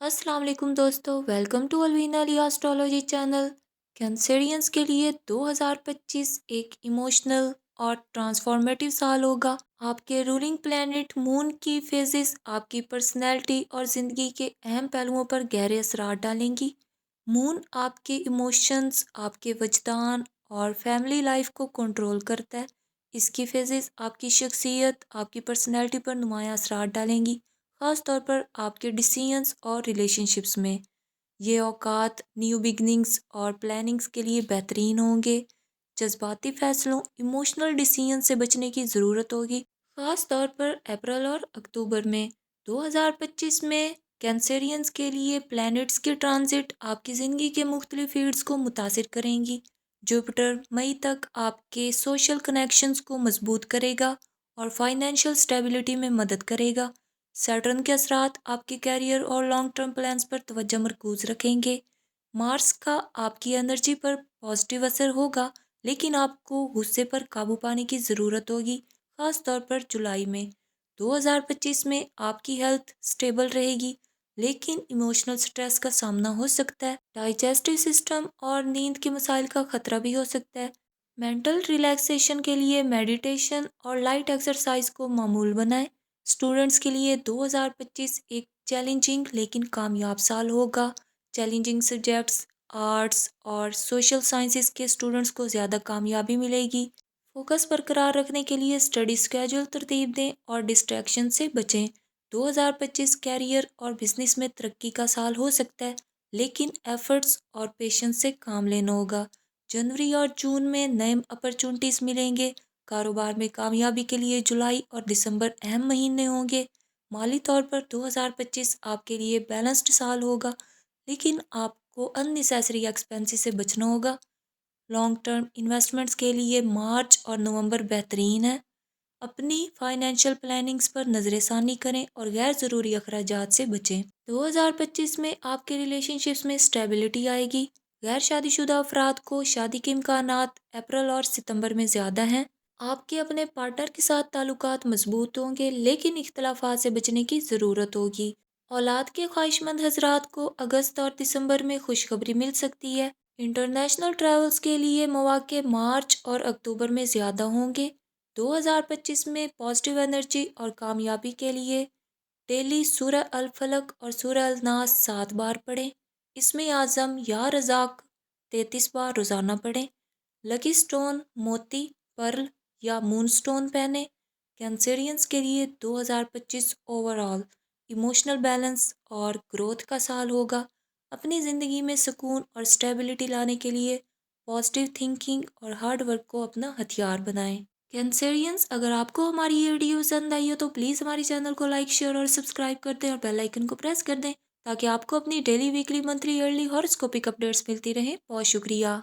अस्सलाम वालेकुम दोस्तों, welcome to Alveena Ali astrology channel. Cancerians के लिए 2025 एक इमोशनल और ट्रांसफॉर्मेटिव साल होगा। आपके रूलिंग प्लैनेट मून की फेजेस आपकी पर्सनैलिटी और ज़िंदगी के अहम पहलुओं पर गहरे असरार डालेंगी। मून आपके इमोशंस, आपके वजदान और फैमिली लाइफ को कंट्रोल करता है। इसकी फेजेस आपकी शख्सियत, आपकी पर्सनैलिटी पर नुमाया असरार डालेंगी, ख़ास तौर पर आपके डिसीजंस और रिलेशनशिप्स में। ये औकात न्यू बिगनिंग्स और प्लानिंग्स के लिए बेहतरीन होंगे। जज्बाती फैसलों, इमोशनल डिसीजन से बचने की ज़रूरत होगी, ख़ास तौर पर अप्रैल और अक्टूबर में। 2025 में कैंसेरियंस के लिए प्लैनेट्स के ट्रांजिट आपकी ज़िंदगी के मुख्तलिफ फील्ड्स को मुतासिर करेंगी। जुपिटर मई तक आपके सोशल कनेक्शंस को मजबूत करेगा और फाइनेंशियल स्टेबिलिटी में मदद करेगा। सैटर्न के असरात आपके कैरियर और लॉन्ग टर्म प्लान्स पर तवज्जो मरकूज रखेंगे। मार्स का आपकी एनर्जी पर पॉजिटिव असर होगा, लेकिन आपको गुस्से पर काबू पाने की ज़रूरत होगी, ख़ास तौर पर जुलाई में। 2025 में आपकी हेल्थ स्टेबल रहेगी, लेकिन इमोशनल स्ट्रेस का सामना हो सकता है। डाइजेस्टिव सिस्टम और नींद के मसाइल का खतरा भी हो सकता है। मेंटल रिलैक्सेशन के लिए मेडिटेशन और लाइट एक्सरसाइज को मामूल बनाएं। स्टूडेंट्स के लिए 2025 एक चैलेंजिंग लेकिन कामयाब साल होगा। चैलेंजिंग सब्जेक्ट्स, आर्ट्स और सोशल साइंसेज के स्टूडेंट्स को ज़्यादा कामयाबी मिलेगी। फोकस बरकरार रखने के लिए स्टडी स्केड्यूल तरतीब दें और डिस्ट्रैक्शन से बचें। 2025 कैरियर और बिजनेस में तरक्की का साल हो सकता है, लेकिन एफर्ट्स और पेशेंस से काम लेना होगा। जनवरी और जून में नए अपॉर्चुनिटीज़ मिलेंगे। कारोबार में कामयाबी के लिए जुलाई और दिसंबर अहम महीने होंगे। माली तौर पर 2025 आपके लिए बैलेंस्ड साल होगा, लेकिन आपको अननेसेसरी एक्सपेंसेस से बचना होगा। लॉन्ग टर्म इन्वेस्टमेंट्स के लिए मार्च और नवंबर बेहतरीन है। अपनी फाइनेंशियल प्लानिंग्स पर नज़रसानी करें और गैर ज़रूरी अखराजात से बचें। 2025 में आपके रिलेशनशिप्स में स्टेबिलिटी आएगी। गैर शादीशुदा अफराद को शादी के इम्कानात अप्रैल और सितंबर में ज़्यादा हैं। आपके अपने पार्टनर के साथ ताल्लुकात मजबूत होंगे, लेकिन इख्तलाफात से बचने की ज़रूरत होगी। औलाद के ख्वाहिशमंद हजरात को अगस्त और दिसंबर में खुशखबरी मिल सकती है। इंटरनेशनल ट्रैवल्स के लिए मौके मार्च और अक्टूबर में ज़्यादा होंगे। 2025 में पॉजिटिव एनर्जी और कामयाबी के लिए डेली सूरह अल फलक और सूरह अल नास 7 बार पढ़ें। इसमें आज़म या रज़ाक 33 बार रोज़ाना पढ़ें। लकी स्टोन मोती, पर्ल या मून स्टोन पहने। कैंसेरियंस के लिए 2025 ओवरऑल इमोशनल बैलेंस और ग्रोथ का साल होगा। अपनी ज़िंदगी में सुकून और स्टेबिलिटी लाने के लिए पॉजिटिव थिंकिंग और हार्ड वर्क को अपना हथियार बनाएं। कैंसेरियंस, अगर आपको हमारी ये वीडियो पसंद आई हो तो प्लीज़ हमारे चैनल को लाइक, शेयर और सब्सक्राइब कर दें और बेल आइकन को प्रेस कर दें, ताकि आपको अपनी daily, weekly, monthly, yearly horoscopic updates मिलती रहें। बहुत शुक्रिया।